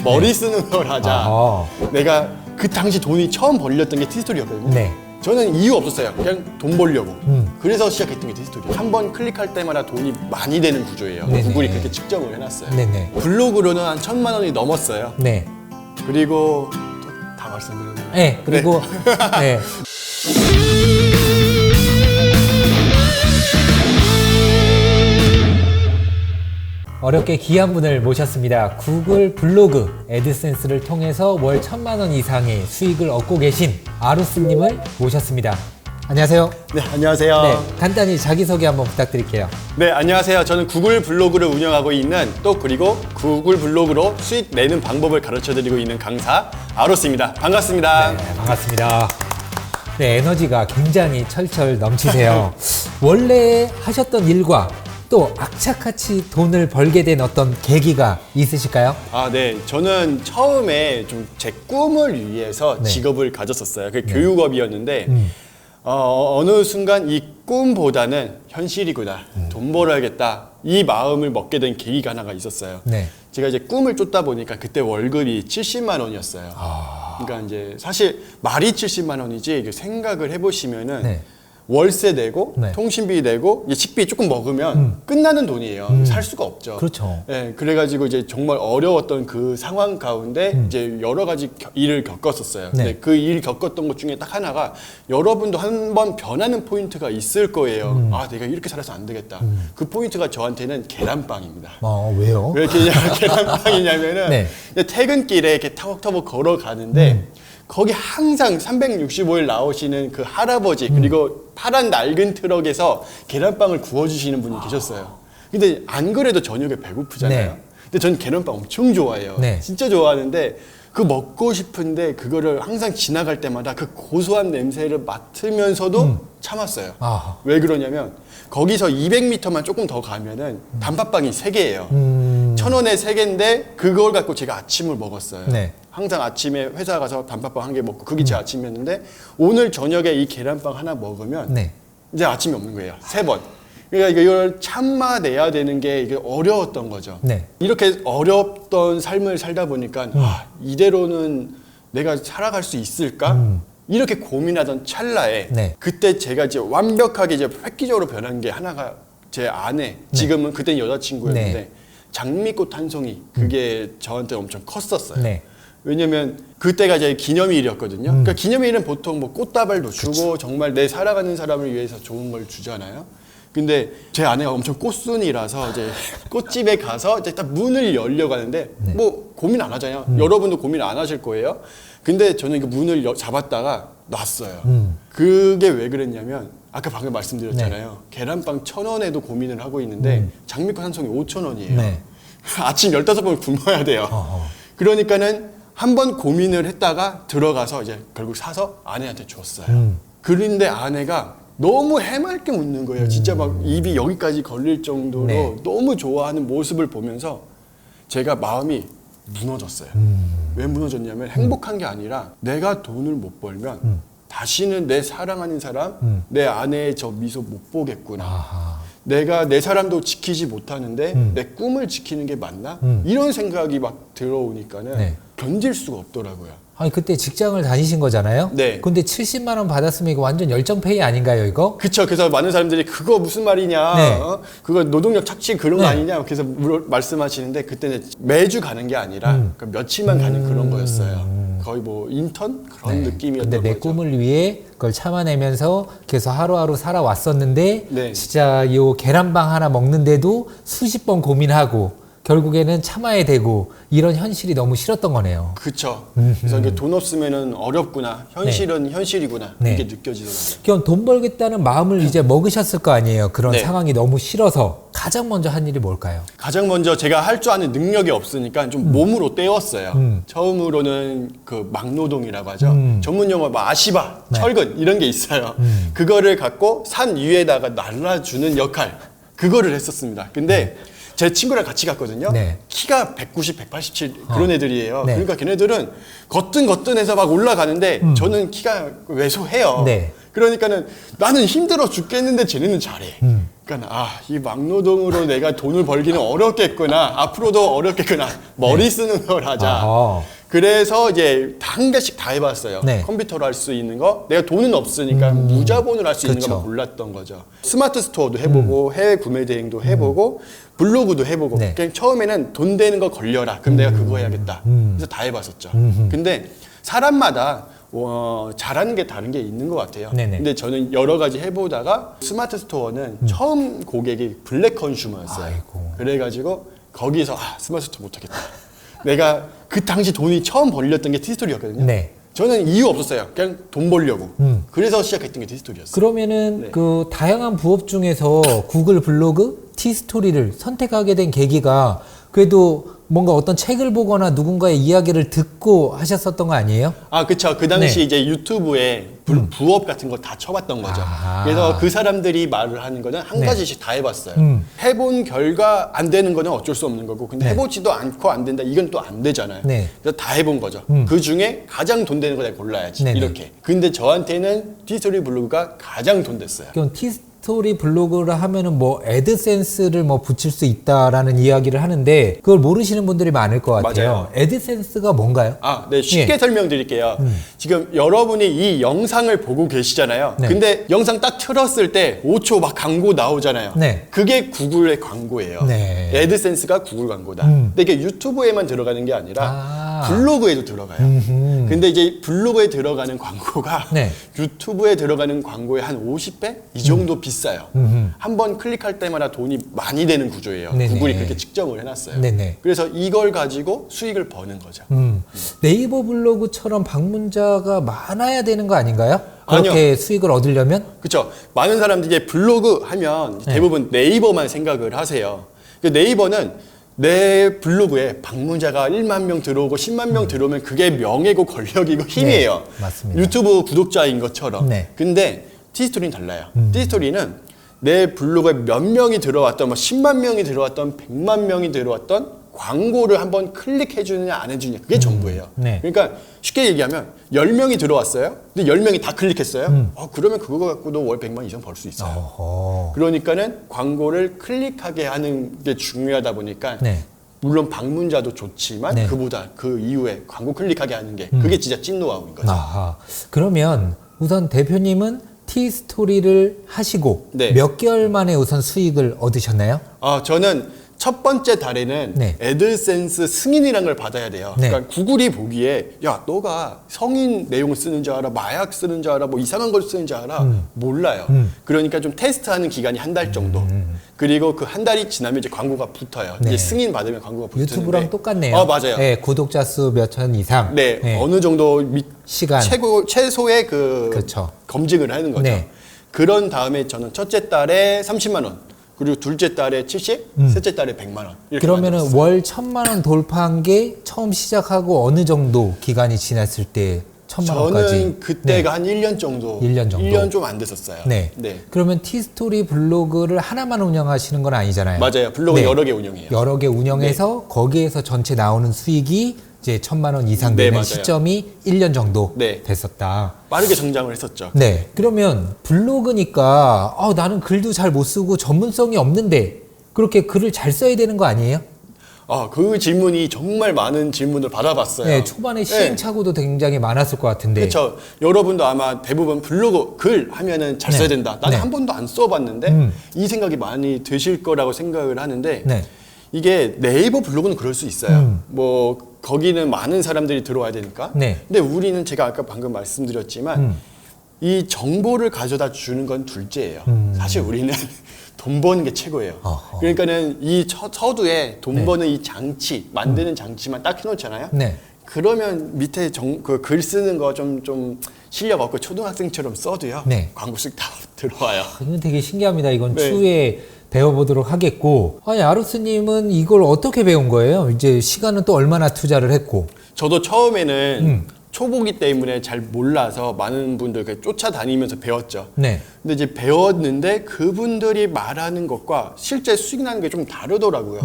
머리 쓰는 걸 하자. 아하. 내가 그 당시 돈이 처음 벌렸던 게 티스토리였거든요. 네. 저는 이유 없었어요. 그냥 돈 벌려고. 그래서 시작했던 게 티스토리. 한 번 클릭할 때마다 돈이 많이 되는 구조예요. 네네. 구글이 그렇게 측정을 해놨어요. 네네. 블로그로는 한 1,000만 원이 넘었어요. 네. 그리고 또 다 말씀드렸나요? 네. 그리고 네. 어렵게 귀한 분을 모셨습니다. 구글 블로그 애드센스를 통해서 월 1,000만 원 이상의 수익을 얻고 계신 아루스님을 모셨습니다. 안녕하세요. 네, 안녕하세요. 네, 간단히 자기소개 한번 부탁드릴게요. 네, 안녕하세요. 저는 구글 블로그를 운영하고 있는 또 그리고 구글 블로그로 수익 내는 방법을 가르쳐드리고 있는 강사 아로스입니다. 반갑습니다. 네, 반갑습니다. 네, 에너지가 굉장히 철철 넘치세요. 원래 하셨던 일과 또 악착같이 돈을 벌게 된 어떤 계기가 있으실까요? 아, 네. 저는 처음에 좀 제 꿈을 위해서 네. 직업을 가졌었어요. 그게 교육업이었는데 어느 순간 이 꿈보다는 현실이구나. 돈 벌어야겠다. 이 마음을 먹게 된 계기가 하나가 있었어요. 네. 제가 이제 꿈을 쫓다 보니까 그때 월급이 70만 원이었어요. 그러니까 이제 사실 말이 70만 원이지 이게 생각을 해보시면은 네. 월세 내고 네. 통신비 내고 이제 식비 조금 먹으면 끝나는 돈이에요. 살 수가 없죠. 그렇죠. 예, 그래가지고 이제 정말 어려웠던 그 상황 가운데 이제 여러 가지 일을 겪었었어요. 네. 근데 그 일 겪었던 것 중에 딱 하나가 여러분도 한번 변하는 포인트가 있을 거예요. 아, 내가 이렇게 살아서 안 되겠다. 그 포인트가 저한테는 계란빵입니다. 왜요? 왜 이렇게 계란빵이냐면은 네. 퇴근길에 이렇게 타벅타벅 걸어가는데 거기 항상 365일 나오시는 그 할아버지 그리고 파란 낡은 트럭에서 계란빵을 구워주시는 분이 계셨어요. 근데 안 그래도 저녁에 배고프잖아요. 네. 근데 전 계란빵 엄청 좋아해요. 네. 진짜 좋아하는데 그 먹고 싶은데 그거를 항상 지나갈 때마다 그 고소한 냄새를 맡으면서도 참았어요. 아. 왜 그러냐면 거기서 200m만 조금 더 가면은 단팥빵이 3개예요. 1,000원에 3개인데 그걸 갖고 제가 아침을 먹었어요. 네. 항상 아침에 회사 가서 단팥빵 1개 먹고 그게 제 아침이었는데 오늘 저녁에 이 계란빵 하나 먹으면 네. 이제 아침이 없는 거예요. 3번. 그러니까 이걸 참아내야 되는 게 이게 어려웠던 거죠. 네. 이렇게 어렵던 삶을 살다 보니까 이대로는 내가 살아갈 수 있을까? 이렇게 고민하던 찰나에 네. 그때 제가 이제 완벽하게 이제 획기적으로 변한 게 하나가 제 아내, 지금은 그땐 여자친구였는데 네. 장미꽃 한 송이 그게 저한테 엄청 컸었어요. 네. 왜냐면 그때가 제 기념일이었거든요. 그러니까 기념일은 보통 뭐 꽃다발도 주고 정말 내 사랑하는 사람을 위해서 좋은 걸 주잖아요. 근데 제 아내가 엄청 꽃순이라서 이제 꽃집에 가서 이제 딱 문을 열려고 하는데 뭐 고민 안 하잖아요. 여러분도 고민 안 하실 거예요. 근데 저는 그 문을 잡았다가 놨어요. 그게 왜 그랬냐면 아까 방금 말씀드렸잖아요. 계란빵 1,000원에도 고민을 하고 있는데 장미꽃 한 송이 5,000원이에요. 네. 아침 15번 굶어야 돼요. 그러니까는 한 번 고민을 했다가 들어가서 이제 결국 사서 아내한테 줬어요. 그런데 아내가 너무 해맑게 웃는 거예요. 진짜 막 입이 여기까지 걸릴 정도로 네. 너무 좋아하는 모습을 보면서 제가 마음이 무너졌어요. 왜 무너졌냐면 행복한 게 아니라 내가 돈을 못 벌면 다시는 내 사랑하는 사람, 내 아내의 저 미소 못 보겠구나. 아하. 내가 내 사람도 지키지 못하는데 내 꿈을 지키는 게 맞나? 이런 생각이 막 들어오니까는 네. 견딜 수가 없더라고요. 아니 그때 직장을 다니신 거잖아요? 네. 근데 70만 원 받았으면 이거 완전 열정페이 아닌가요, 이거? 그쵸. 그래서 많은 사람들이 그거 무슨 말이냐, 네. 그거 노동력 착취 그런 거 네. 아니냐, 그래서 말씀하시는데 그때는 매주 가는 게 아니라 그러니까 며칠만 가는 그런 거였어요. 거의 뭐 인턴 그런 느낌이었던 근데 내 거죠. 꿈을 위해 그걸 참아내면서 계속 하루하루 살아왔었는데 네. 진짜 요 계란빵 하나 먹는데도 수십 번 고민하고 결국에는 참아야 되고 이런 현실이 너무 싫었던 거네요. 그쵸. 그래서 이게 돈 없으면은 어렵구나, 현실은 현실이구나 네. 이게 느껴지더라고요. 그럼 돈 벌겠다는 마음을 이제 먹으셨을 거 아니에요. 그런 네. 상황이 너무 싫어서 가장 먼저 한 일이 뭘까요? 가장 먼저 제가 할 줄 아는 능력이 없으니까 좀 몸으로 때웠어요. 처음으로는 그 막노동이라고 하죠. 전문 용어 뭐 아시바, 네. 철근 이런 게 있어요. 그거를 갖고 산 위에다가 날라주는 역할 그거를 했었습니다. 근데 제 친구랑 같이 갔거든요. 네. 키가 190, 187 그런 애들이에요. 네. 그러니까 걔네들은 거뜬거뜬해서 막 올라가는데 저는 키가 왜소해요. 네. 그러니까는 나는 힘들어 죽겠는데 쟤네는 잘해. 그러니까 이 막노동으로 내가 돈을 벌기는 어렵겠구나. 앞으로도 어렵겠구나. 머리 쓰는 걸 하자. 아하. 그래서 이제 한 개씩 다 해봤어요. 네. 컴퓨터로 할 수 있는 거, 내가 돈은 없으니까 무자본으로 할 수 있는 그쵸. 것만 골랐던 거죠. 스마트 스토어도 해보고 해외 구매 대행도 해보고 블로그도 해보고. 네. 그냥 처음에는 돈 되는 거 걸려라. 그럼 내가 그거 해야겠다. 그래서 다 해봤었죠. 근데 사람마다 잘하는 게 다른 게 있는 것 같아요. 네네. 근데 저는 여러 가지 해보다가 스마트 스토어는 처음 고객이 블랙 컨슈머였어요. 아이고. 그래가지고 거기서 스마트 스토어 못하겠다. 내가 그 당시 돈이 처음 벌렸던 게 티스토리였거든요. 네. 저는 이유 없었어요. 그냥 돈 벌려고. 그래서 시작했던 게 티스토리였어요. 그러면은 네. 그 다양한 부업 중에서 구글 블로그, 티스토리를 선택하게 된 계기가 그래도 뭔가 어떤 책을 보거나 누군가의 이야기를 듣고 하셨었던 거 아니에요? 그쵸. 그 당시 네. 이제 유튜브에 부업 같은 거 다 쳐봤던 거죠. 아. 그래서 그 사람들이 말을 하는 거는 한 네. 가지씩 다 해봤어요. 해본 결과 안 되는 거는 어쩔 수 없는 거고, 근데 네. 해보지도 않고 안 된다. 이건 또 안 되잖아요. 네. 그래서 다 해본 거죠. 그 중에 가장 돈 되는 거 내가 골라야지. 네네. 이렇게. 근데 저한테는 티스토리 블로그가 가장 돈 됐어요. 그럼 티스토리 블로그를 하면은 뭐 애드센스를 뭐 붙일 수 있다라는 이야기를 하는데 그걸 모르시는 분들이 많을 것 같아요. 맞아요. 애드센스가 뭔가요? 네, 쉽게 예. 설명드릴게요. 지금 여러분이 이 영상을 보고 계시잖아요. 네. 근데 영상 딱 틀었을 때 5초 막 광고 나오잖아요. 네. 그게 구글의 광고예요. 네. 애드센스가 구글 광고다. 근데 이게 유튜브에만 들어가는 게 아니라 블로그에도 들어가요. 근데 이제 블로그에 들어가는 광고가 네. 유튜브에 들어가는 광고의 한 50배? 이 정도 비싸요. 한번 클릭할 때마다 돈이 많이 되는 구조예요. 네네. 구글이 그렇게 측정을 해놨어요. 네네. 그래서 이걸 가지고 수익을 버는 거죠. 네이버 블로그처럼 방문자가 많아야 되는 거 아닌가요? 그렇게 수익을 얻으려면? 그렇죠. 많은 사람들이 이제 블로그 하면 대부분 네이버만 생각을 하세요. 그 네이버는 내 블로그에 방문자가 1만 명 들어오고 10만 명 들어오면 그게 명예고 권력이고 힘이에요. 네, 맞습니다. 유튜브 구독자인 것처럼. 네. 근데 티스토리는 달라요. 티스토리는 내 블로그에 몇 명이 들어왔던, 뭐 10만 명이 들어왔던, 100만 명이 들어왔던 광고를 한번 클릭해 주느냐 안 해주느냐 그게 전부예요. 네. 그러니까 쉽게 얘기하면 10명이 들어왔어요. 근데 10명이 다 클릭했어요. 그러면 그거 갖고도 월 100만 이상 벌 수 있어요. 어허. 그러니까는 광고를 클릭하게 하는 게 중요하다 보니까 네. 물론 방문자도 좋지만 네. 그보다 그 이후에 광고 클릭하게 하는 게 그게 진짜 찐 노하우인 거죠. 아하. 그러면 우선 대표님은 티스토리를 하시고 네. 몇 개월 만에 우선 수익을 얻으셨나요? 저는 첫 번째 달에는 네. 애드센스 승인이라는 걸 받아야 돼요. 네. 그러니까 구글이 보기에 야 너가 성인 내용을 쓰는 줄 알아, 마약 쓰는 줄 알아, 뭐 이상한 걸 쓰는 줄 알아 몰라요. 그러니까 좀 테스트하는 기간이 한 달 정도. 그리고 그 한 달이 지나면 이제 광고가 붙어요. 네. 이제 승인 받으면 광고가 붙는데 유튜브랑 똑같네요. 맞아요. 네, 구독자 수 몇천 이상. 네, 어느 정도 시간. 최소의 그 그렇죠. 검증을 하는 거죠. 네. 그런 다음에 저는 첫째 달에 30만 원, 그리고 둘째 달에 70, 셋째 달에 100만 원. 이렇게 그러면은 만들었어요. 월 1,000만 원 돌파한 게 처음 시작하고 어느 정도 기간이 지났을 때 1,000만 원까지? 저는 그때가 한 1년 정도. 1년 정도. 1년 좀 안 됐었어요. 네. 그러면 티스토리 블로그를 하나만 운영하시는 건 아니잖아요. 맞아요. 블로그 네. 여러 개 운영해요. 여러 개 운영해서 거기에서 전체 나오는 수익이 이제 1,000만 원 이상 네, 되는 맞아요. 시점이 1년 정도 네. 됐었다. 빠르게 성장을 했었죠. 네. 그러면 블로그니까 나는 글도 잘 못 쓰고 전문성이 없는데 그렇게 글을 잘 써야 되는 거 아니에요? 그 질문이 정말 많은 질문을 받아봤어요. 네, 초반에 시행착오도 굉장히 많았을 것 같은데. 그렇죠. 여러분도 아마 대부분 블로그 글 하면은 잘 네. 써야 된다. 나는 네. 한 번도 안 써봤는데 이 생각이 많이 드실 거라고 생각을 하는데 네. 이게 네이버 블로그는 그럴 수 있어요. 뭐 거기는 많은 사람들이 들어와야 되니까. 네. 근데 우리는 제가 아까 방금 말씀드렸지만 이 정보를 가져다 주는 건 둘째예요. 사실 우리는 돈 버는 게 최고예요. 어허. 그러니까는 이 서두에 돈 네. 버는 이 장치, 만드는 장치만 딱 해놓잖아요. 네. 그러면 밑에 그 글 쓰는 거 좀 실력 없고 초등학생처럼 써도요. 네. 광고 쓱 다 들어와요. 이건 되게 신기합니다. 이건 네. 추후에 배워보도록 하겠고. 아니, 아루스님은 이걸 어떻게 배운 거예요? 이제 시간은 또 얼마나 투자를 했고. 저도 처음에는 초보기 때문에 잘 몰라서 많은 분들 쫓아다니면서 배웠죠. 네. 근데 이제 배웠는데 그분들이 말하는 것과 실제 수익 나는 게 좀 다르더라고요.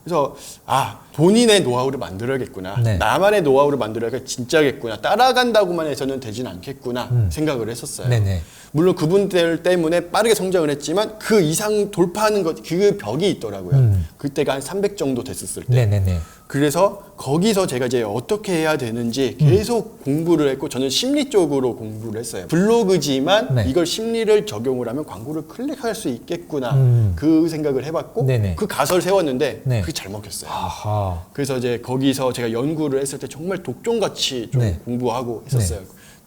그래서 본인의 노하우를 만들어야겠구나. 네. 나만의 노하우를 만들어야 진짜겠구나. 따라간다고만 해서는 되진 않겠구나 생각을 했었어요. 네네. 물론 그분들 때문에 빠르게 성장을 했지만 그 이상 돌파하는 것, 그 벽이 있더라고요. 그때가 한 300 정도 됐었을 때. 네네네. 그래서 거기서 제가 이제 어떻게 해야 되는지 계속 공부를 했고 저는 심리 쪽으로 공부를 했어요. 블로그지만 네. 이걸 심리를 적용을 하면 광고를 클릭할 수 있겠구나. 그 생각을 해봤고 네네. 그 가설을 세웠는데 네. 그게 잘 먹혔어요. 아하. 그래서 이제 거기서 제가 연구를 했을 때 정말 독종같이 좀 네. 공부하고 했었어요.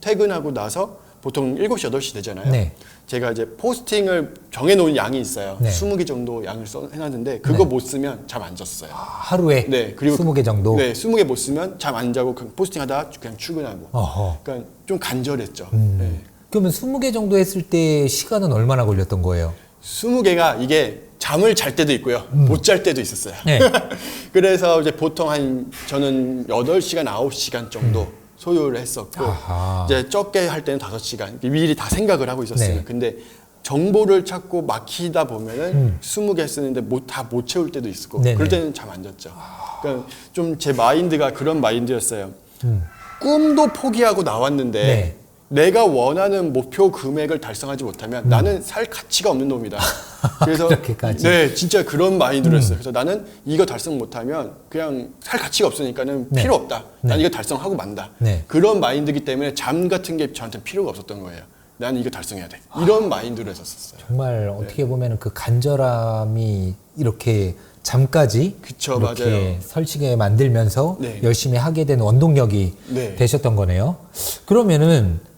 퇴근하고 나서 보통 7시, 8시 되잖아요. 네. 제가 이제 포스팅을 정해놓은 양이 있어요. 네. 20개 정도 양을 해놨는데 그거 못 쓰면 잠 안 잤어요. 하루에 네, 그리고 20개 정도. 네, 20개 못 쓰면 잠 안 자고 그냥 포스팅하다가 그냥 출근하고. 어허. 그러니까 좀 간절했죠. 네. 그러면 20개 정도 했을 때 시간은 얼마나 걸렸던 거예요? 20개가 이게 잠을 잘 때도 있고요. 못 잘 때도 있었어요. 네. 그래서 이제 보통 저는 8시간, 9시간 정도 소요를 했었고 아하. 이제 적게 할 때는 5시간 미리 다 생각을 하고 있었어요. 네. 근데 정보를 찾고 막히다 보면은 20개 쓰는데 다 못 채울 때도 있고 네네. 그럴 때는 잠 안 잤죠. 그러니까 좀 제 마인드가 그런 마인드였어요. 꿈도 포기하고 나왔는데 네. 내가 원하는 목표 금액을 달성하지 못하면 나는 살 가치가 없는 놈이다. 그래서 그렇게까지? 네, 진짜 그런 마인드로 했어요. 그래서 나는 이거 달성 못하면 그냥 살 가치가 없으니까는 네. 필요 없다. 난 네. 이거 달성하고 만다. 네. 그런 마인드이기 때문에 잠 같은 게 저한테 필요가 없었던 거예요. 나는 이거 달성해야 돼. 이런 마인드로 했었어요. 정말 어떻게 보면 그 간절함이 이렇게 잠까지 그쵸, 이렇게 맞아요. 설치게 만들면서 네. 열심히 하게 된 원동력이 네. 되셨던 거네요. 그러면은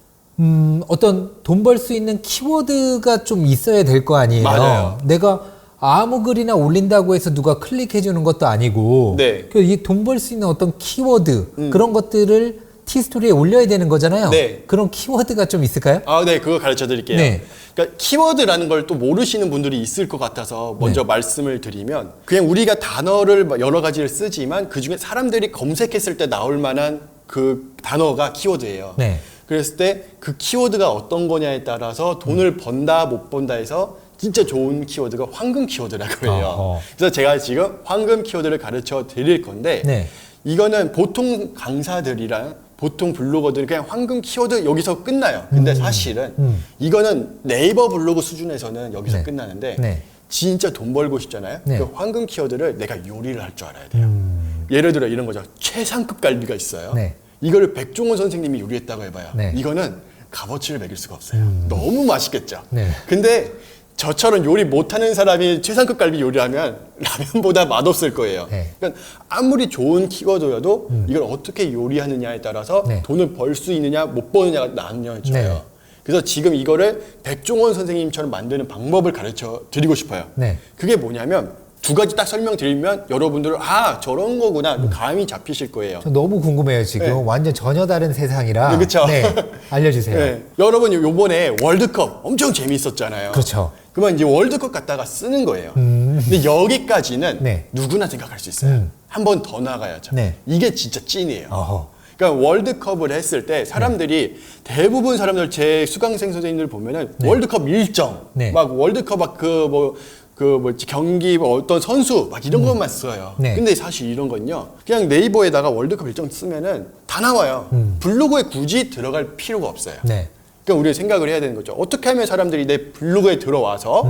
어떤 돈 벌 수 있는 키워드가 좀 있어야 될 거 아니에요. 맞아요. 내가 아무 글이나 올린다고 해서 누가 클릭해 주는 것도 아니고 네. 이 돈 벌 수 있는 어떤 키워드 그런 것들을 티스토리에 올려야 되는 거잖아요. 네. 그런 키워드가 좀 있을까요? 아, 네, 그거 가르쳐 드릴게요. 네. 그러니까 키워드라는 걸 또 모르시는 분들이 있을 것 같아서 먼저 말씀을 드리면 그냥 우리가 단어를 여러 가지를 쓰지만 그 중에 사람들이 검색했을 때 나올 만한 그 단어가 키워드예요. 네. 그랬을 때 그 키워드가 어떤 거냐에 따라서 돈을 번다 못 번다 해서 진짜 좋은 키워드가 황금 키워드라고 해요. 어허. 그래서 제가 지금 황금 키워드를 가르쳐 드릴 건데 네. 이거는 보통 강사들이랑 보통 블로거들이 그냥 황금 키워드 여기서 끝나요. 근데 사실은 이거는 네이버 블로그 수준에서는 여기서 네. 끝나는데 네. 진짜 돈 벌고 싶잖아요. 네. 그 황금 키워드를 내가 요리를 할 줄 알아야 돼요. 예를 들어 이런 거죠. 최상급 갈비가 있어요. 네. 이거를 백종원 선생님이 요리했다고 해봐요. 네. 이거는 값어치를 매길 수가 없어요. 너무 맛있겠죠. 네. 근데 저처럼 요리 못하는 사람이 최상급 갈비 요리하면 라면보다 맛없을 거예요. 네. 그러니까 아무리 좋은 키워드여도 이걸 어떻게 요리하느냐에 따라서 네. 돈을 벌 수 있느냐 못 버느냐가 나뉘어져요. 네. 그래서 지금 이거를 백종원 선생님처럼 만드는 방법을 가르쳐 드리고 싶어요. 네. 그게 뭐냐면 두 가지 딱 설명드리면 여러분들은 아 저런 거구나 감이 잡히실 거예요. 저 너무 궁금해요 지금. 네. 완전 전혀 다른 세상이라. 네, 그쵸. 알려주세요. 네. 여러분 요번에 월드컵 엄청 재미있었잖아요. 그렇죠. 그러면 이제 월드컵 갖다가 쓰는 거예요. 근데 여기까지는 네. 누구나 생각할 수 있어요. 한 번 더 나가야죠. 네. 이게 진짜 찐이에요. 어허. 그러니까 월드컵을 했을 때 사람들이 대부분 사람들 제 수강생 선생님들 보면은 월드컵 일정, 네. 막 월드컵 막 뭐지 경기 뭐 어떤 선수 막 이런 것만 써요. 네. 근데 사실 이런 건요. 그냥 네이버에다가 월드컵 일정 쓰면은 다 나와요. 블로그에 굳이 들어갈 필요가 없어요. 네. 그러니까 우리가 생각을 해야 되는 거죠. 어떻게 하면 사람들이 내 블로그에 들어와서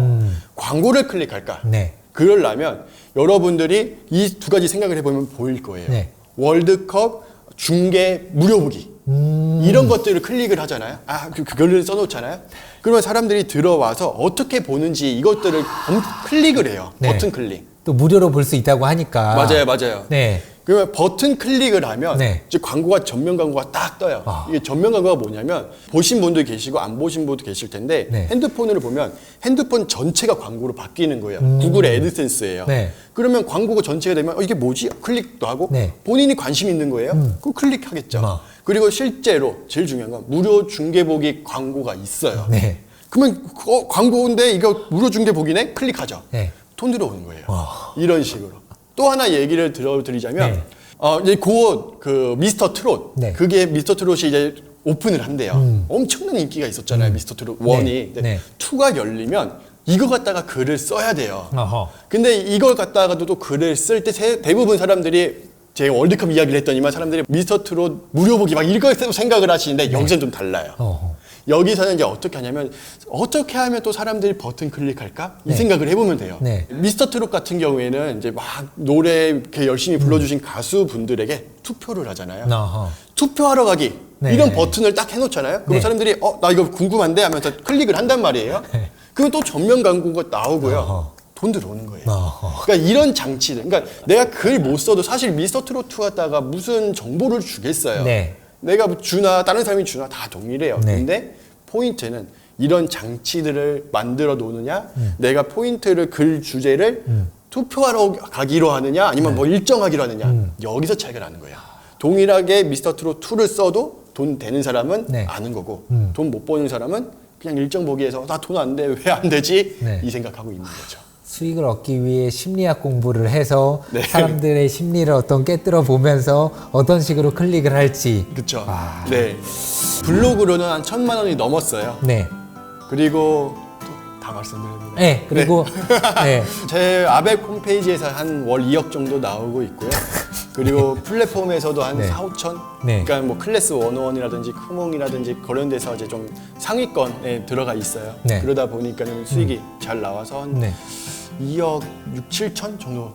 광고를 클릭할까? 네. 그러려면 여러분들이 이 두 가지 생각을 해보면 보일 거예요. 네. 월드컵 중계 무료 보기 이런 것들을 클릭을 하잖아요. 그걸 써놓잖아요. 그러면 사람들이 들어와서 어떻게 보는지 이것들을 클릭을 해요. 네. 버튼 클릭. 또 무료로 볼 수 있다고 하니까. 맞아요. 네. 그러면 버튼 클릭을 하면 네. 이제 광고가 전면 광고가 딱 떠요. 아. 이게 전면 광고가 뭐냐면 보신 분도 계시고 안 보신 분도 계실 텐데 네. 핸드폰으로 보면 핸드폰 전체가 광고로 바뀌는 거예요. 구글 애드센스예요. 네. 그러면 광고가 전체가 되면 이게 뭐지? 클릭도 하고 네. 본인이 관심 있는 거예요. 그럼 클릭하겠죠. 아. 그리고 실제로 제일 중요한 건 무료 중계 보기 광고가 있어요. 네. 그러면 광고인데 이거 무료 중계 보기네? 클릭하죠. 네. 돈 들어오는 거예요. 와. 이런 식으로. 또 하나 얘기를 들어드리자면, 네. 이제 곧 그 미스터 트롯. 네. 그게 미스터 트롯이 이제 오픈을 한대요. 엄청난 인기가 있었잖아요. 미스터 트롯 1이. 네. 네. 2가 열리면 이거 갖다가 글을 써야 돼요. 어허. 근데 이걸 갖다가도 또 글을 쓸 때 대부분 사람들이 제 월드컵 이야기를 했더니만 사람들이 미스터 트롯 무료 보기 막 이걸 생각을 하시는데 여기서는 좀 달라요. 어허. 여기서는 이제 어떻게 하냐면 어떻게 하면 또 사람들이 버튼 클릭할까 이 네. 생각을 해보면 돼요. 네. 미스터 트롯 같은 경우에는 이제 막 노래 이렇게 열심히 불러주신 가수분들에게 투표를 하잖아요. 어허. 투표하러 가기 네. 이런 버튼을 딱 해놓잖아요. 그럼 네. 사람들이 나 이거 궁금한데 하면서 클릭을 한단 말이에요. 네. 그럼 또 전면 광고가 나오고요. 어허. 돈 들어오는 거예요. 어허. 그러니까 이런 장치들. 그러니까 내가 글 못 써도 사실 미스터 트로트 갖다가 무슨 정보를 주겠어요. 네. 내가 주나 다른 사람이 주나 다 동일해요. 네. 근데 포인트는 이런 장치들을 만들어 놓느냐, 내가 포인트를 글 주제를 투표하러 가기로 하느냐, 아니면 뭐 일정하기로 하느냐, 여기서 차이가 나는 거예요. 동일하게 미스터 트롯 2를 써도 돈 되는 사람은 네. 아는 거고, 돈 못 버는 사람은 그냥 일정 보기에서 나 돈 안 돼, 왜 안 되지? 네. 이 생각하고 있는 거죠. 수익을 얻기 위해 심리학 공부를 해서 네. 사람들의 심리를 어떤 깨뜨려 보면서 어떤 식으로 클릭을 할지. 그렇죠. 아. 네. 블로그로는 한 1,000만 원이 넘었어요. 네. 그리고 또 다 말씀드렸는데. 네. 그리고 네. 제 아벡 홈페이지에서 한 월 2억 정도 나오고 있고요. 그리고 플랫폼에서도 한 네. 4, 5천? 네. 그러니까 뭐 클래스 101이라든지 크몽이라든지 그런 데서 이제 좀 상위권에 들어가 있어요. 네. 그러다 보니까는 수익이 잘 나와서 한 네. 2억 6, 7천 정도.